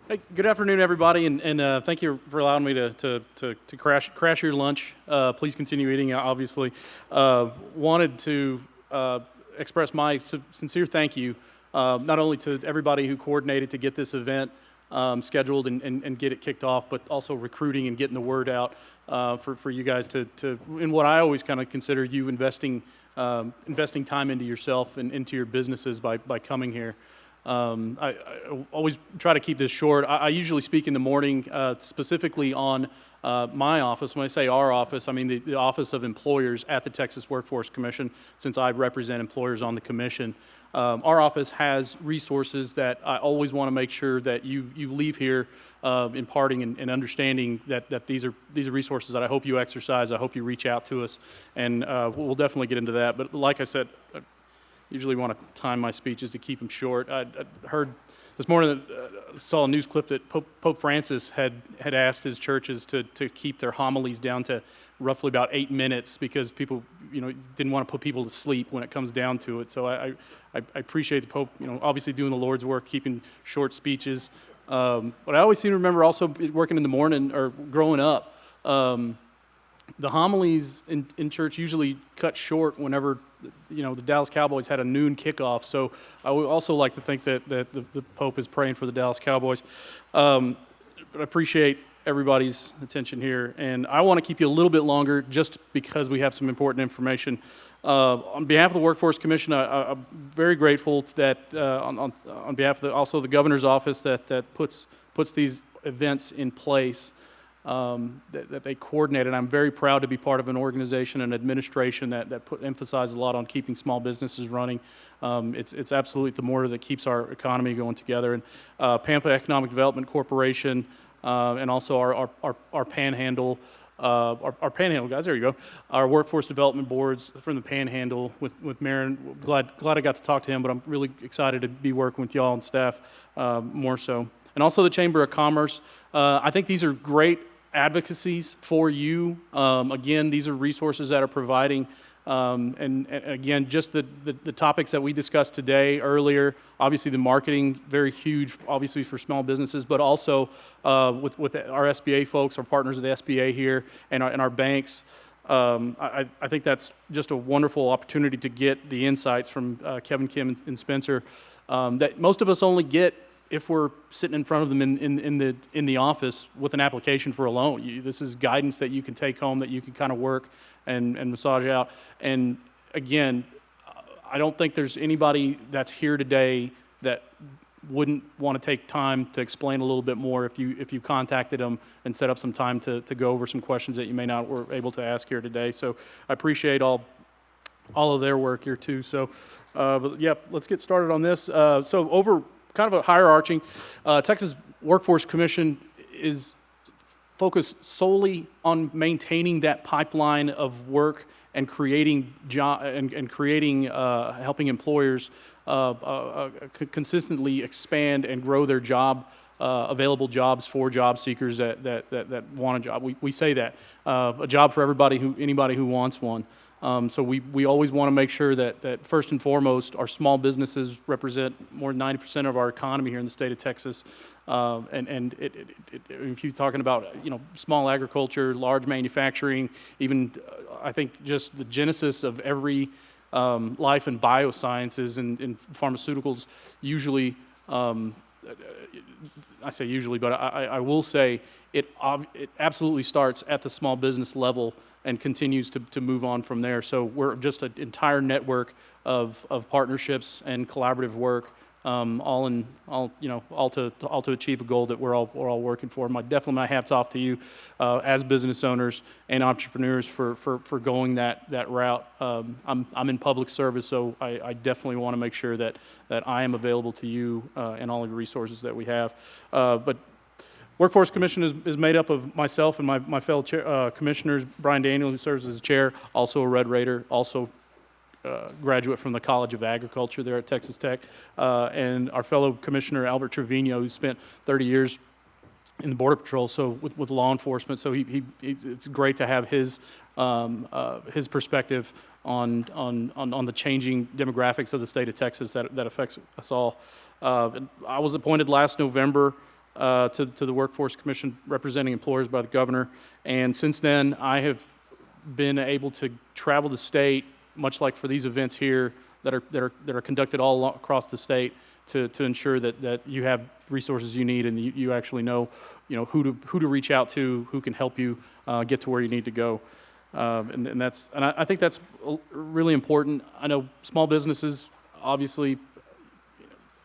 Hey, good afternoon, everybody, and thank you for allowing me to crash your lunch. Please continue eating. Obviously, wanted to express my sincere thank you, not only to everybody who coordinated to get this event scheduled and get it kicked off, but also recruiting and getting the word out for you guys to in what I always kind of consider you investing time into yourself and into your businesses by coming here. I always try to keep this short. I usually speak in the morning, specifically on my office. When I say our office, I mean the Office of Employers at the Texas Workforce Commission, since I represent employers on the commission. Our office has resources that I always want to make sure that you leave here imparting and understanding that these are resources that I hope you exercise. I hope you reach out to us, and we'll definitely get into that. But like I said, usually want to time my speeches to keep them short. I heard this morning, saw a news clip that Pope Francis had asked his churches to keep their homilies down to roughly about 8 minutes because people, didn't want to put people to sleep when it comes down to it. So I appreciate the Pope, obviously doing the Lord's work, keeping short speeches. But I always seem to remember also working in the morning or growing up, the homilies in church usually cut short whenever, the Dallas Cowboys had a noon kickoff. So I would also like to think that the Pope is praying for the Dallas Cowboys. But I appreciate everybody's attention here. And I want to keep you a little bit longer just because we have some important information. On behalf of the Workforce Commission, I'm very grateful that on behalf of also the Governor's Office that puts these events in place. That they coordinated. I'm very proud to be part of an organization and administration that emphasizes a lot on keeping small businesses running. It's absolutely the mortar that keeps our economy going together. And Pampa Economic Development Corporation and also our Panhandle, our Panhandle guys. There you go. Our workforce development boards from the Panhandle with Marin. Glad I got to talk to him, but I'm really excited to be working with y'all and staff more so. And also the Chamber of Commerce. I think these are great advocacies for you. Again, these are resources that are providing, and again, just the topics that we discussed today earlier. Obviously, the marketing, very huge, obviously for small businesses, but also with our SBA folks, our partners of the SBA here, and our banks. I think that's just a wonderful opportunity to get the insights from Kevin, Kim, and Spencer that most of us only get if we're sitting in front of them in the office with an application for a loan. This is guidance that you can take home, that you can kind of work and massage out. And again, I don't think there's anybody that's here today that wouldn't want to take time to explain a little bit more if you contacted them and set up some time to go over some questions that you may not were able to ask here today. So I appreciate all of their work here too. So, but yeah, let's get started on this. So over kind of a hierarchy, Texas Workforce Commission is focused solely on maintaining that pipeline of work and creating helping employers consistently expand and grow their available jobs for job seekers that want a job. We say that a job for anybody who wants one. So we always want to make sure that first and foremost, our small businesses represent more than 90% of our economy here in the state of Texas. And if you're talking about small agriculture, large manufacturing, even I think just the genesis of every life in biosciences and pharmaceuticals, usually, I say usually, but I will say it absolutely starts at the small business level and continues to move on from there. So we're just an entire network of partnerships and collaborative work, all to achieve a goal that we're all working for. Definitely my hats off to you as business owners and entrepreneurs for going that route. I'm in public service, so I definitely want to make sure that I am available to you and all of the resources that we have. But Workforce Commission is made up of myself and my fellow commissioners, Brian Daniel, who serves as chair, also a Red Raider, also graduate from the College of Agriculture there at Texas Tech, and our fellow commissioner, Albert Trevino, who spent 30 years in the Border Patrol, so with law enforcement. So it's great to have his perspective on the changing demographics of the state of Texas that affects us all. I was appointed last November to the Workforce Commission representing employers by the governor. And since then, I have been able to travel the state, much like for these events here that are conducted all across the state, to ensure that you have resources you need and you actually know who to reach out to, who can help you get to where you need to go. And I think that's really important. I know small businesses, obviously,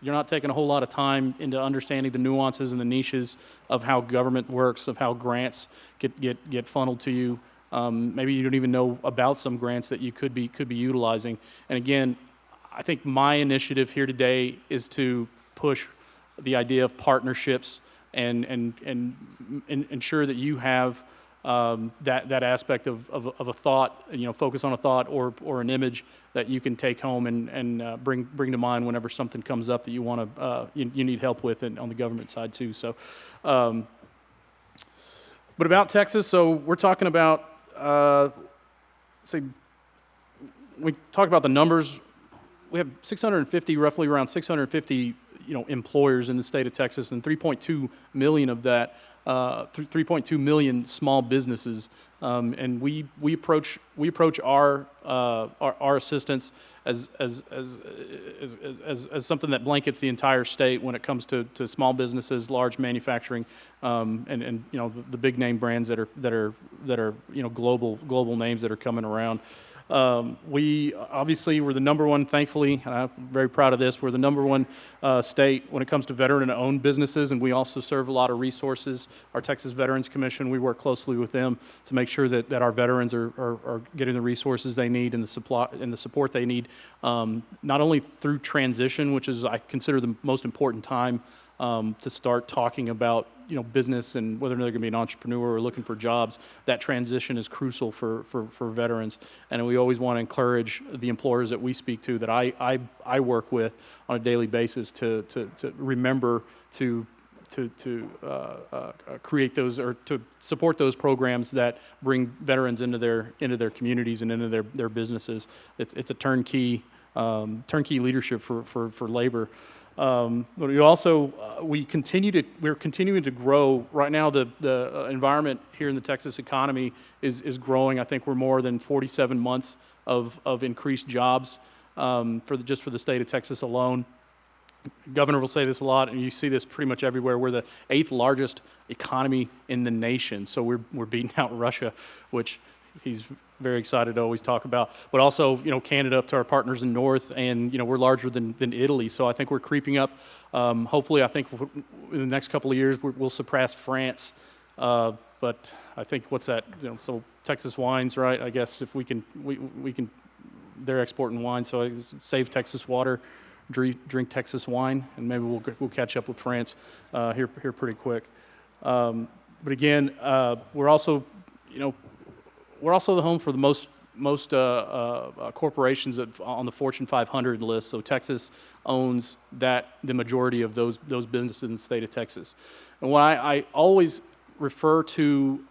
you're not taking a whole lot of time into understanding the nuances and the niches of how government works, of how grants get funneled to you. Maybe you don't even know about some grants that you could be utilizing. And again, I think my initiative here today is to push the idea of partnerships and ensure that you have that aspect of a thought, focus on a thought or an image that you can take home and bring to mind whenever something comes up that you want to you need help with, and on the government side too. So, but about Texas, so we're talking about we talk about the numbers. We have roughly around 650 employers in the state of Texas, and 3.2 million of that. 3.2 million small businesses, and we approach our assistance as something that blankets the entire state when it comes to small businesses, large manufacturing, and the big name brands that are global names that are coming around. We obviously were the number one, thankfully, and I'm very proud of this, we're the number one state when it comes to veteran-owned businesses, and we also serve a lot of resources. Our Texas Veterans Commission, we work closely with them to make sure that our veterans are getting the resources they need and the support they need, not only through transition, which is I consider the most important time to start talking about business and whether or not they're going to be an entrepreneur or looking for jobs. That transition is crucial for veterans, and we always want to encourage the employers that we speak to, that I work with on a daily basis, to remember to create those or to support those programs that bring veterans into their communities and into their businesses. It's a turnkey leadership for labor. But we're continuing to grow. Right now, the environment here in the Texas economy is growing. I think we're more than 47 months of increased jobs for the state of Texas alone. Governor will say this a lot, and you see this pretty much everywhere. We're the 8th largest economy in the nation, so we're beating out Russia, which he's very excited to always talk about, but also Canada up to our partners in North, and we're larger than Italy. So I think we're creeping up. Hopefully, I think in the next couple of years we'll surpass France. But I think what's that? So Texas wines, right? I guess if we can, they're exporting wine, so I save Texas water, drink Texas wine, and maybe we'll catch up with France here pretty quick. But again, we're also the home for the most corporations on the Fortune 500 list. So Texas owns the majority of those businesses in the state of Texas. And when I always refer to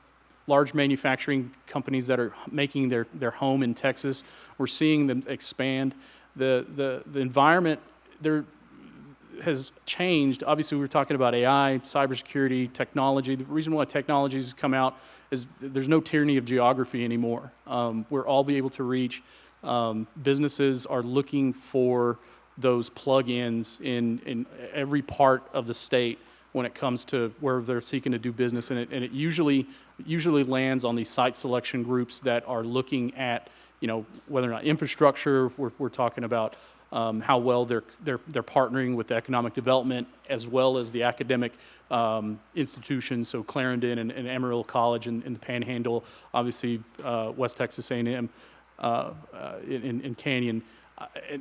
large manufacturing companies that are making their home in Texas, we're seeing them expand. The environment there has changed. Obviously, we were talking about AI, cybersecurity, technology. The reason why technology has come out is there's no tyranny of geography anymore. We're all be able to reach. Businesses are looking for those plug-ins in every part of the state when it comes to where they're seeking to do business, and it usually lands on these site selection groups that are looking at whether or not infrastructure. We're talking about how well they're partnering with economic development as well as the academic institutions. So Clarendon and Amarillo College in the Panhandle, obviously West Texas A&M in Canyon,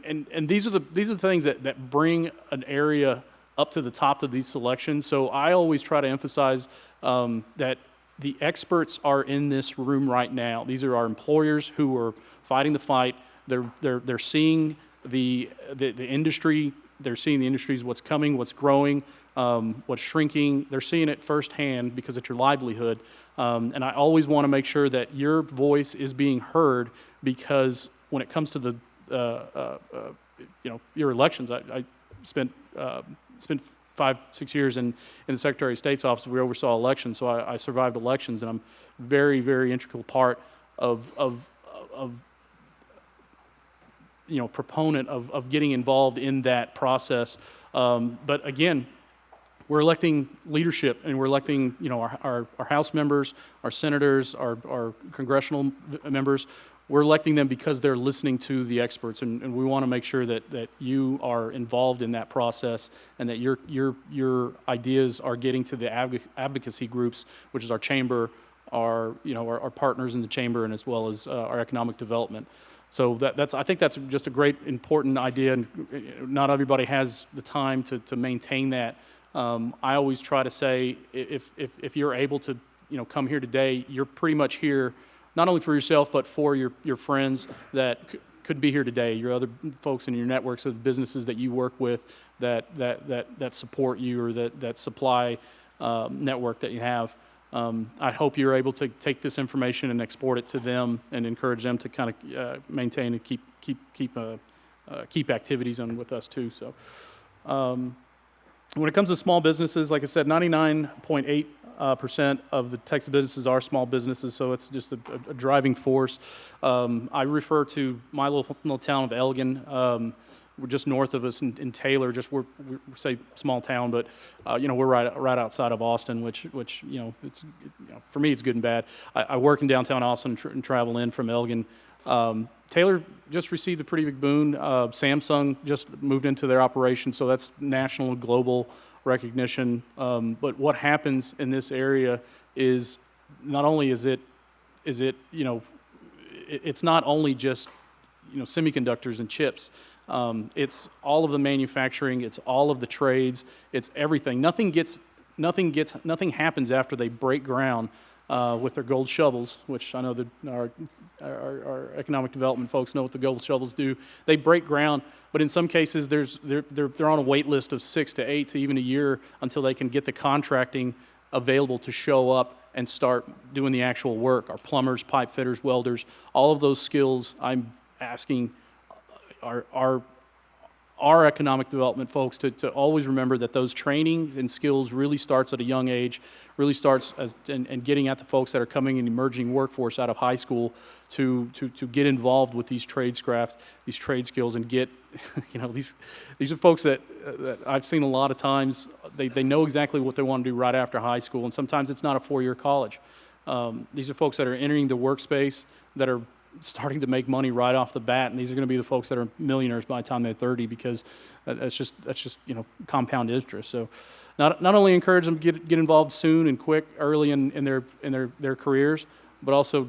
and these are the things that bring an area up to the top of these selections. So I always try to emphasize that the experts are in this room right now. These are our employers who are fighting the fight. They're seeing the industry. They're seeing the industries, what's coming, what's growing, what's shrinking. They're seeing it firsthand because it's your livelihood. And I always want to make sure that your voice is being heard, because when it comes your elections, I spent 5-6 years in the Secretary of State's office. We oversaw elections, so I survived elections, and I'm very, very integral part of proponent of getting involved in that process. But again, we're electing leadership, and we're electing, our House members, our senators, our congressional members. We're electing them because they're listening to the experts, and we want to make sure that you are involved in that process, and that your ideas are getting to the advocacy groups, which is our chamber, our partners in the chamber, and as well as our economic development. So I think that's just a great, important idea, and not everybody has the time to maintain that. I always try to say, if you're able to, come here today, you're pretty much here, not only for yourself, but for your friends that could be here today, your other folks in your networks of businesses that you work with that support you, or that supply network that you have. I hope you're able to take this information and export it to them and encourage them to kind of maintain and keep activities on with us too. So when it comes to small businesses, like I said, 99.8% of the Texas businesses are small businesses, so it's just a driving force. I refer to my little town of Elgin. We're just north of us in Taylor. We say small town, but we're right outside of Austin, which it's for me it's good and bad. I work in downtown Austin and travel in from Elgin. Taylor just received a pretty big boon. Samsung just moved into their operation, so that's national and global recognition. But what happens in this area is not only it's not only just semiconductors and chips. It's all of the manufacturing. It's all of the trades. It's everything. Nothing happens after they break ground with their gold shovels, which I know that our economic development folks know what the gold shovels do. They break ground, but in some cases they're on a wait list of 6 to 8 to even a year until they can get the contracting available to show up and start doing the actual work. Our plumbers, pipe fitters, welders, all of those skills, I'm asking our economic development folks to always remember that those trainings and skills really starts at a young age, really starts and getting at the folks that are coming in the emerging workforce out of high school to get involved with these tradescraft, these trade skills, and get, these are folks that I've seen a lot of times. They know exactly what they want to do right after high school, and sometimes it's not a 4-year college. These are folks that are entering the workspace that are starting to make money right off the bat, and these are going to be the folks that are millionaires by the time they're 30, because that's just compound interest. So not only encourage them to get involved soon and quick, early in their careers, but also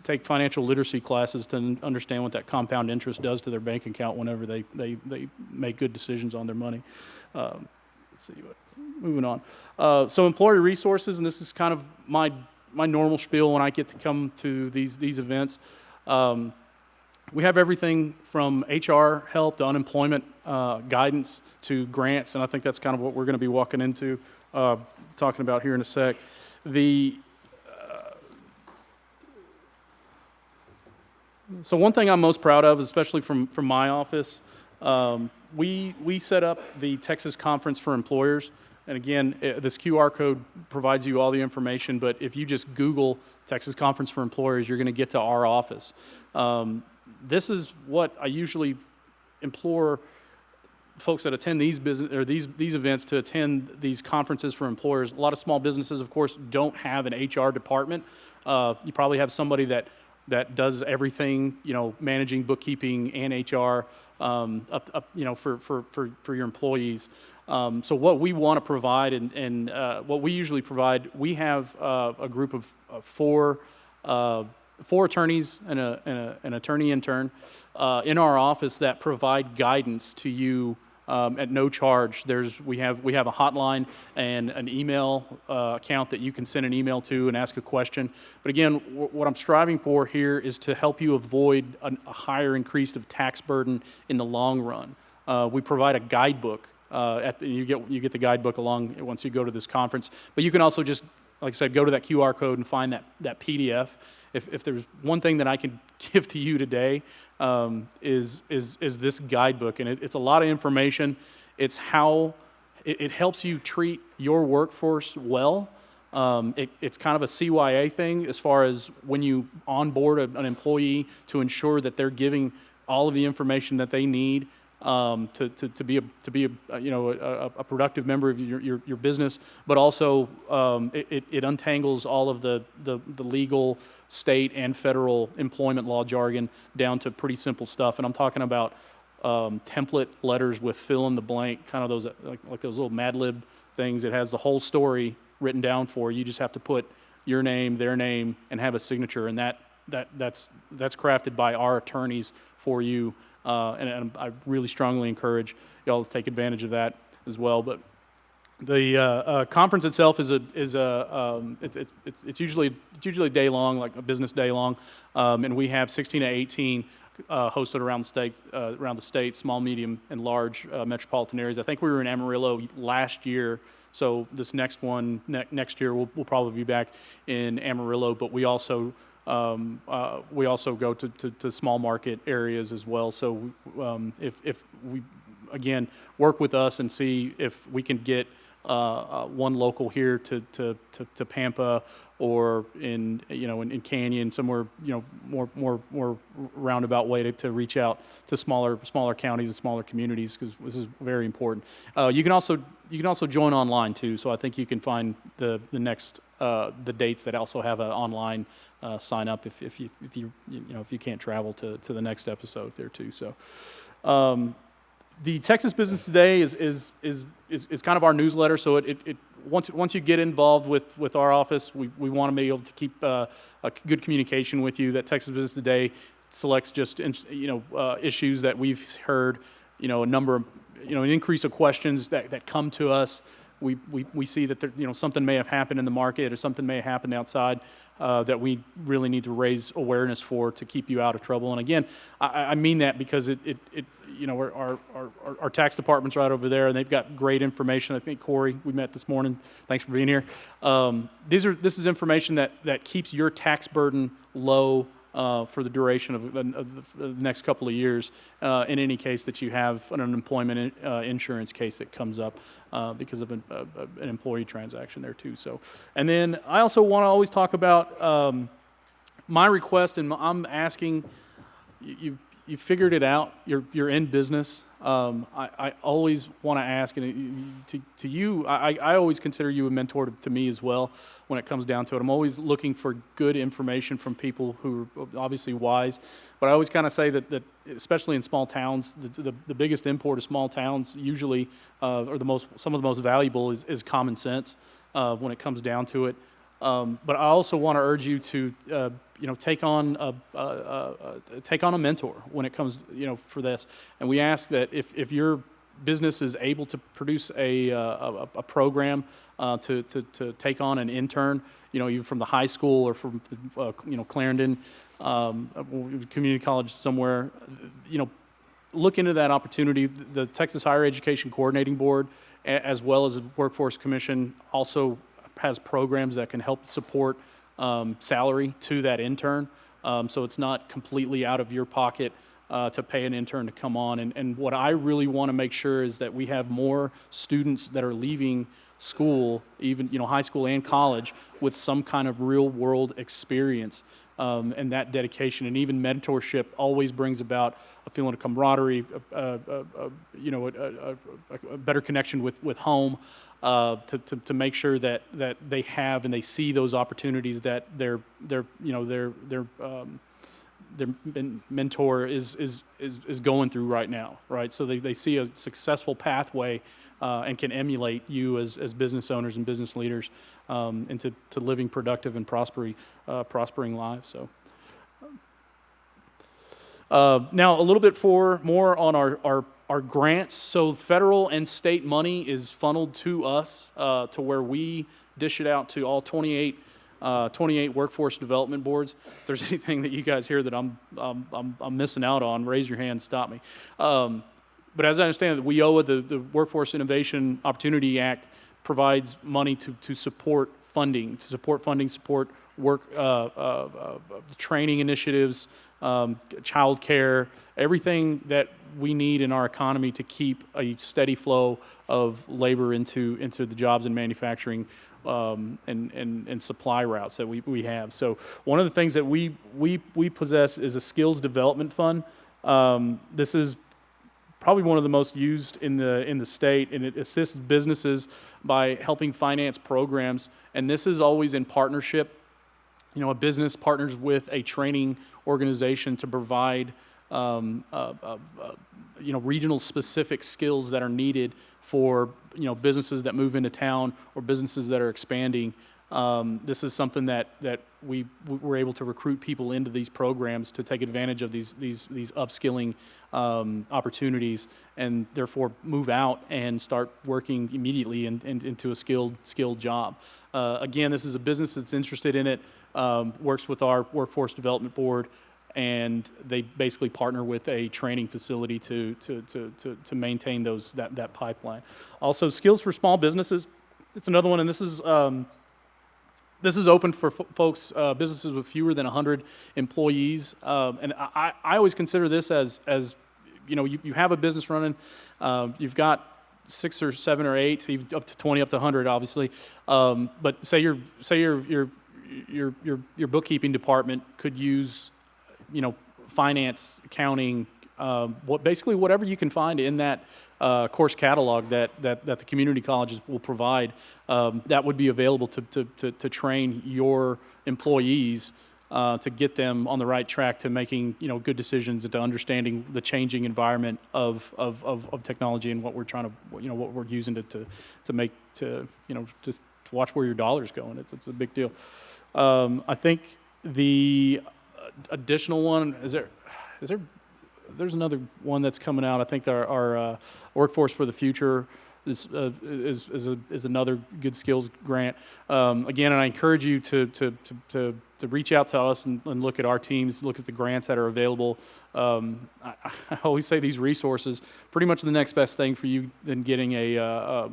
take financial literacy classes to understand what that compound interest does to their bank account whenever they make good decisions on their money. Let's see, moving on. So employee resources, and this is kind of my normal spiel when I get to come to these events. We have everything from HR help to unemployment guidance to grants, and I think that's kind of what we're going to be walking into, talking about here in a sec. So one thing I'm most proud of, especially from my office, we set up the Texas Conference for Employers. And again, this QR code provides you all the information, but if you just Google Texas Conference for Employers, you're going to get to our office. This is what I usually implore folks that attend these events to attend these conferences for employers. A lot of small businesses, of course, don't have an HR department. You probably have somebody that does everything, managing, bookkeeping, and HR, for your employees. So what we want to provide and what we usually provide, we have a group of four attorneys and an attorney intern in our office that provide guidance to you at no charge. We have a hotline and an email account that you can send an email to and ask a question. But again, what I'm striving for here is to help you avoid a higher increase of tax burden in the long run. We provide a guidebook. You get the guidebook along once you go to this conference. But you can also just, like I said, go to that QR code and find that PDF. If there's one thing that I can give to you today, is this guidebook, and it's a lot of information. It's how it helps you treat your workforce well. It's kind of a CYA thing as far as when you onboard an employee to ensure that they're giving all of the information that they need to be a productive member of your business, but also it untangles all of the legal state and federal employment law jargon down to pretty simple stuff. And I'm talking about template letters with fill in the blank, kind of those like those little Mad Lib things. It has the whole story written down for you. You just have to put your name, their name, and have a signature, and that's crafted by our attorneys for you. And I really strongly encourage y'all to take advantage of that as well. But the conference itself it's usually a day long, like a business day long, and we have 16 to 18 hosted around the state, small, medium, and large metropolitan areas. I think we were in Amarillo last year, so this next one next year we'll probably be back in Amarillo. But we also go to small market areas as well. So if we, again, work with us and see if we can get one local here to Pampa, or in Canyon, somewhere more roundabout way to reach out to smaller counties and smaller communities, because this is very important. You can also join online too. So I think you can find the next the dates that also have an online sign up if you can't travel to the next episode there too. So the Texas Business Today is kind of our newsletter. So it once you get involved with our office, we want to be able to keep a good communication with you. That Texas Business Today selects just issues that we've heard, a number of an increase of questions that come to us. We see that there, something may have happened in the market, or something may have happened outside that we really need to raise awareness for to keep you out of trouble. And again, I mean that because our tax department's right over there, and they've got great information. I think Corey, we met this morning. Thanks for being here. This is information that keeps your tax burden low for the duration of the next couple of years, in any case that you have an unemployment insurance case that comes up because of an employee transaction there too. So, and then I also want to always talk about my request, and I'm asking you figured it out. You're in business. I always want to ask, and to you, I always consider you a mentor to me as well when it comes down to it. I'm always looking for good information from people who are obviously wise, but I always kind of say that especially in small towns, the biggest import of small towns usually, or some of the most valuable is common sense when it comes down to it. But I also want to urge you to take on a mentor when it comes for this. And we ask that if your business is able to produce a program to take on an intern, either from the high school or from Clarendon community college somewhere, look into that opportunity. The Texas Higher Education Coordinating Board, as well as the Workforce Commission, also has programs that can help support salary to that intern, so it's not completely out of your pocket to pay an intern to come on. And what I really want to make sure is that we have more students that are leaving school, even high school and college, with some kind of real world experience, and that dedication and even mentorship always brings about a feeling of camaraderie, a better connection with home. To make sure that they have and they see those opportunities that their mentor is going through right now, right? So they see a successful pathway and can emulate you as business owners and business leaders into living productive and prospering lives. So now a little bit more on our grants. So federal and state money is funneled to us to where we dish it out to all 28 workforce development boards. If there's anything that you guys hear that I'm missing out on, raise your hand, stop me. But as I understand it, WIOA, the Workforce Innovation Opportunity Act, provides money to support funding, support work training initiatives, child care, everything that we need in our economy to keep a steady flow of labor into the jobs and manufacturing and supply routes that we have. So one of the things that we possess is a skills development fund. This is probably one of the most used in the state, and it assists businesses by helping finance programs. And this is always in partnership. You know, a business partners with a training organization to provide regional specific skills that are needed for businesses that move into town or businesses that are expanding. This is something that we were able to recruit people into these programs to take advantage of these upskilling opportunities, and therefore move out and start working immediately into a skilled job. Again, this is a business that's interested in it, works with our workforce development board, and they basically partner with a training facility to maintain that pipeline. Also, skills for small businesses. It's another one, and this is open for folks, businesses with fewer than 100 employees. And I always consider this as you have a business running, you've got 6 or 7 or 8, up to 20, up to 100, obviously. But say your bookkeeping department could use, finance, accounting, basically whatever you can find in that course catalog that the community colleges will provide, that would be available to train your employees to get them on the right track to making good decisions and to understanding the changing environment of technology and what we're trying to what we're using to watch where your dollar's going. It's a big deal. I think the additional one is there. There's another one that's coming out. I think our Workforce for the Future is another good skills grant. Again, and I encourage you to reach out to us and look at our teams, look at the grants that are available. I always say these resources, pretty much the next best thing for you than getting a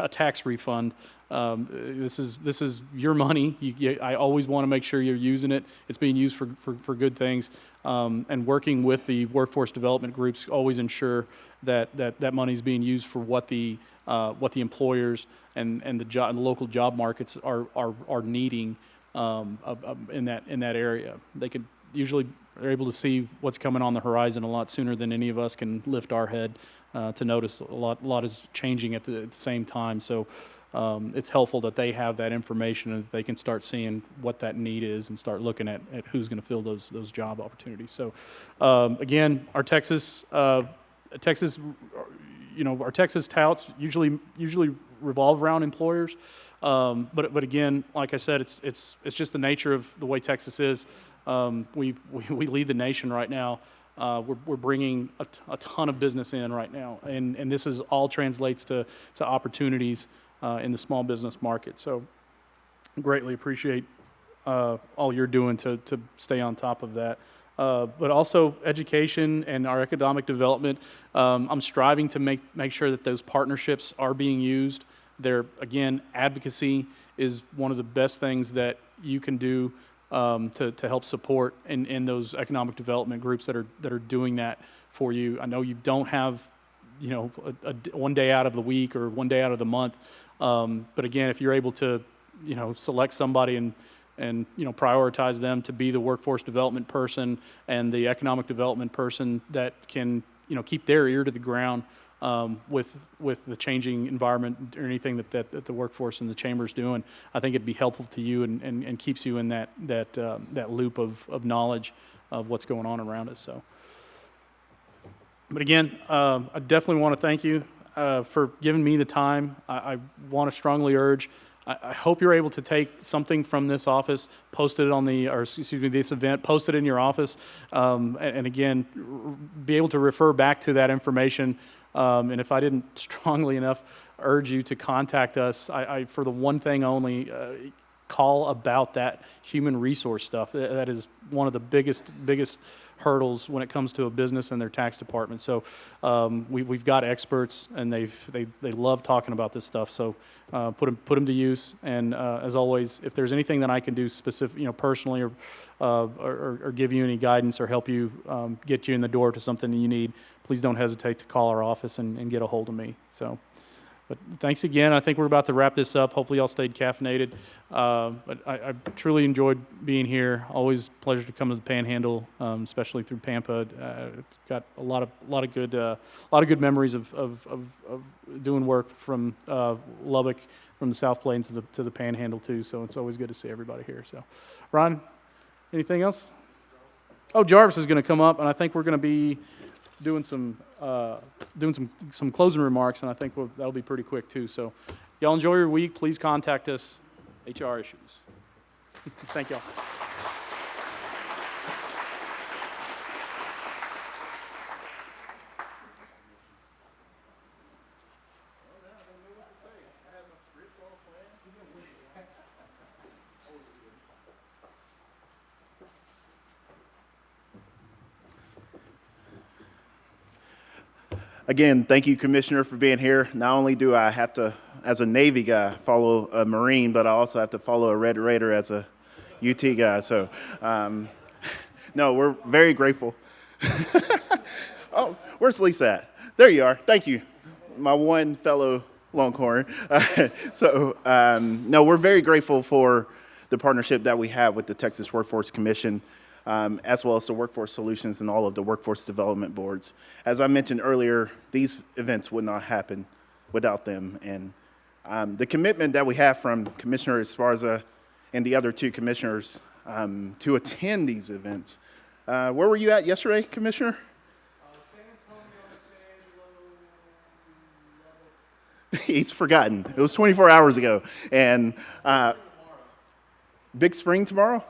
tax refund. This is your money. I always want to make sure you're using it. It's being used for good things. And working with the workforce development groups always ensure that money is being used for what the employers and the local job markets are needing in that area. They're able to see what's coming on the horizon a lot sooner than any of us can lift our head to notice. A lot is changing at the same time. So it's helpful that they have that information and that they can start seeing what that need is and start looking at who's going to fill those job opportunities. So again, our Texas touts usually revolve around employers, but again, like I said, it's just the nature of the way Texas is. We lead the nation right now. We're bringing a ton of business in right now, and this all translates to opportunities in the small business market. So greatly appreciate all you're doing to stay on top of that. But also education and our economic development. I'm striving to make sure that those partnerships are being used. Again, advocacy is one of the best things that you can do to help support in those economic development groups that are doing that for you. I know you don't have one day out of the week or one day out of the month, but again, if you're able to select somebody and prioritize them to be the workforce development person and the economic development person that can keep their ear to the ground with the changing environment or anything that the workforce and the chamber is doing, I think it'd be helpful to you and keeps you in that loop of knowledge of what's going on around us. So, but again, I definitely want to thank you for giving me the time. I want to strongly urge. I hope you're able to take something from this office, post it on this event, post it in your office, and again, be able to refer back to that information. And if I didn't strongly enough urge you to contact us, I for the one thing only, call about that human resource stuff. That is one of the biggest hurdles when it comes to a business and their tax department. So we've got experts, and they love talking about this stuff. So put them to use. And as always, if there's anything that I can do specific, personally, or give you any guidance or help you get you in the door to something that you need, please don't hesitate to call our office and get a hold of me. So. But thanks again. I think we're about to wrap this up. Hopefully y'all stayed caffeinated. But I truly enjoyed being here. Always a pleasure to come to the Panhandle, especially through Pampa. Got a lot of good memories of doing work from Lubbock, from the South Plains to the Panhandle too. So it's always good to see everybody here. So, Ron, anything else? Oh, Jarvis is going to come up, and I think we're going to be doing some closing remarks, and I think that'll be pretty quick too. So y'all enjoy your week. Please contact us, HR issues. Thank y'all. Again, thank you, Commissioner, for being here. Not only do I have to, as a Navy guy, follow a Marine, but I also have to follow a Red Raider as a UT guy. So, no, we're very grateful. Oh, where's Lisa at? There you are. Thank you, my one fellow Longhorn. No, we're very grateful for the partnership that we have with the Texas Workforce Commission, as well as the Workforce Solutions and all of the workforce development boards. As I mentioned earlier, these events would not happen without them. And the commitment that we have from Commissioner Esparza and the other two commissioners to attend these events. Where were you at yesterday, Commissioner? San Antonio, He's forgotten. It was 24 hours ago. And Big Spring tomorrow?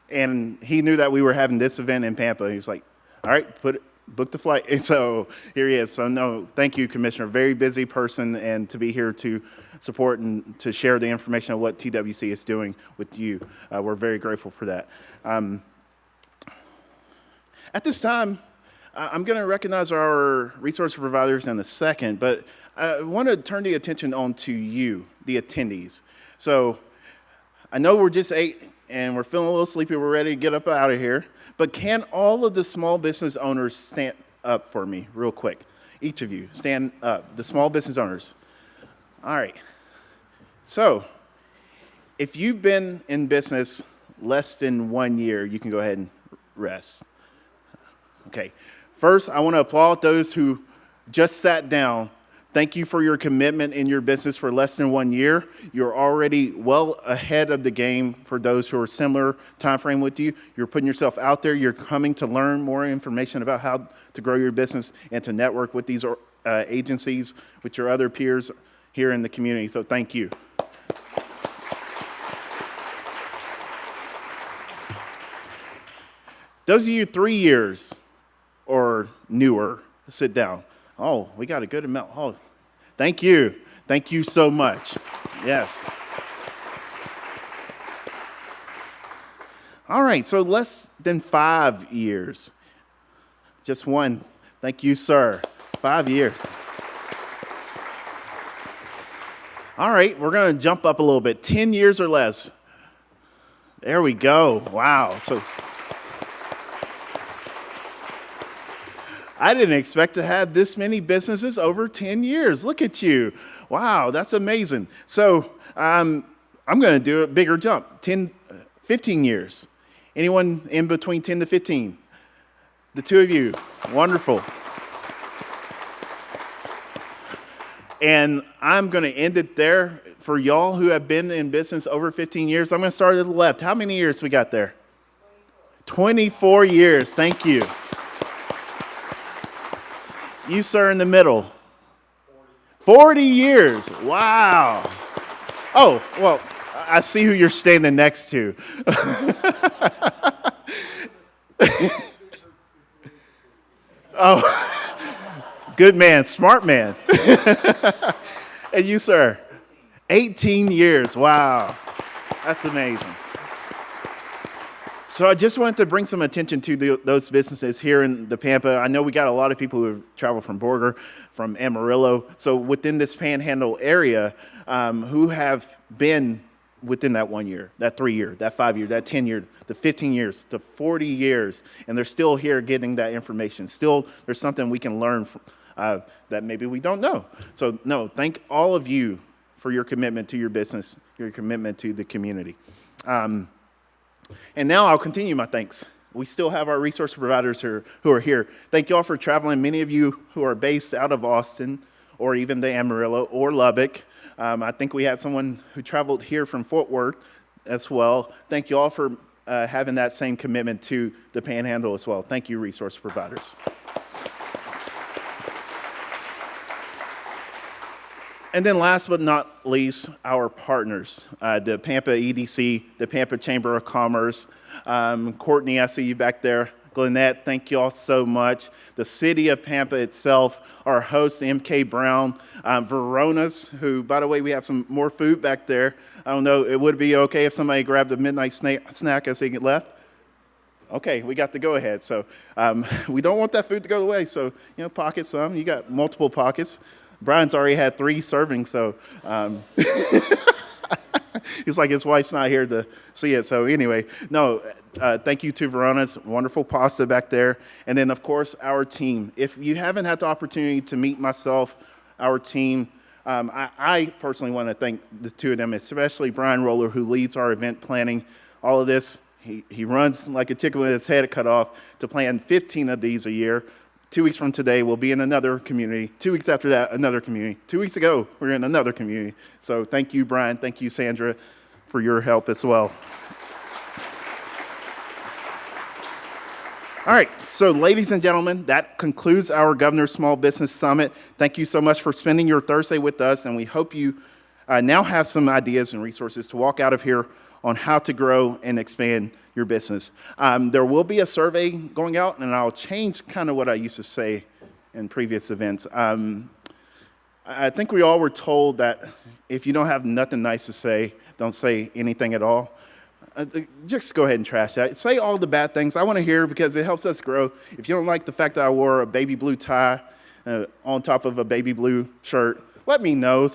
And he knew that we were having this event in Pampa. He was like, all right, book the flight. And so here he is. So no, thank you, Commissioner. Very busy person, and to be here to support and to share the information of what TWC is doing with you. We're very grateful for that. At this time, I'm going to recognize our resource providers in a second, but I want to turn the attention on to you, the attendees. So I know we're just 8 and we're feeling a little sleepy. We're ready to get up out of here. But can all of the small business owners stand up for me real quick? Each of you, stand up. The small business owners. All right. So if you've been in business less than 1 year, you can go ahead and rest. Okay. First, I want to applaud those who just sat down. Thank you for your commitment in your business for less than 1 year. You're already well ahead of the game for those who are similar time frame with you. You're putting yourself out there. You're coming to learn more information about how to grow your business and to network with these agencies, with your other peers here in the community. So thank you. Those of you 3 years or newer, sit down. Oh, we got a good amount. Oh, thank you. Thank you so much. Yes. All right, so less than 5 years. Just one. Thank you, sir. 5 years. All right, we're going to jump up a little bit. 10 years or less. There we go. Wow. So I didn't expect to have this many businesses over 10 years. Look at you. Wow, that's amazing. So I'm going to do a bigger jump, 15 years. Anyone in between 10 to 15? The two of you. Wonderful. And I'm going to end it there. For y'all who have been in business over 15 years, I'm going to start at the left. How many years we got there? 24 years. Thank you. You, sir, in the middle. 40 years. Wow. Oh, well, I see who you're standing next to. Oh, good man, smart man. And you, sir? 18 years. Wow. That's amazing. So I just wanted to bring some attention to those businesses here in the Pampa. I know we got a lot of people who have traveled from Borger, from Amarillo. So within this Panhandle area, who have been within that 1 year, that 3 year, that 5 year, that 10 year, the 15 years, the 40 years, and they're still here getting that information. Still, there's something we can learn from, that maybe we don't know. So no, thank all of you for your commitment to your business, your commitment to the community. And now I'll continue my thanks. We still have our resource providers who are here. Thank you all for traveling. Many of you who are based out of Austin or even the Amarillo or Lubbock. I think we had someone who traveled here from Fort Worth as well. Thank you all for having that same commitment to the Panhandle as well. Thank you, resource providers. And then last but not least, our partners, the Pampa EDC, the Pampa Chamber of Commerce. Courtney, I see you back there. Gwinnett, thank you all so much. The city of Pampa itself, our host, MK Brown, Verona's, who, by the way, we have some more food back there. I don't know, it would be okay if somebody grabbed a midnight snack as they get left? Okay, we got the go-ahead. So we don't want that food to go away, so, pocket some. You got multiple pockets. Brian's already had 3 servings, so it's like his wife's not here to see it. So anyway, no, thank you to Verona's wonderful pasta back there. And then, of course, our team. If you haven't had the opportunity to meet myself, our team, I personally want to thank the 2 of them, especially Brian Roller, who leads our event planning. All of this, he runs like a chicken with his head cut off to plan 15 of these a year. 2 weeks from today, we'll be in another community. 2 weeks after that, another community. 2 weeks ago, we were in another community. So thank you, Brian. Thank you, Sandra, for your help as well. All right, so ladies and gentlemen, that concludes our Governor's Small Business Summit. Thank you so much for spending your Thursday with us, and we hope you now have some ideas and resources to walk out of here on how to grow and expand your business. There will be a survey going out, and I'll change kind of what I used to say in previous events. I think we all were told that if you don't have nothing nice to say, don't say anything at all. Just go ahead and trash that. Say all the bad things. I want to hear because it helps us grow. If you don't like the fact that I wore a baby blue tie on top of a baby blue shirt, let me know.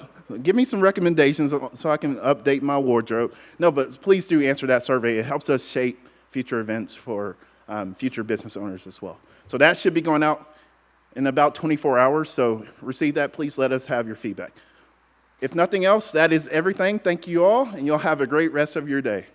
Give me some recommendations so I can update my wardrobe. No, but please do answer that survey. It helps us shape future events for future business owners as well. So that should be going out in about 24 hours. So receive that. Please let us have your feedback. If nothing else, that is everything. Thank you all, and you'll have a great rest of your day.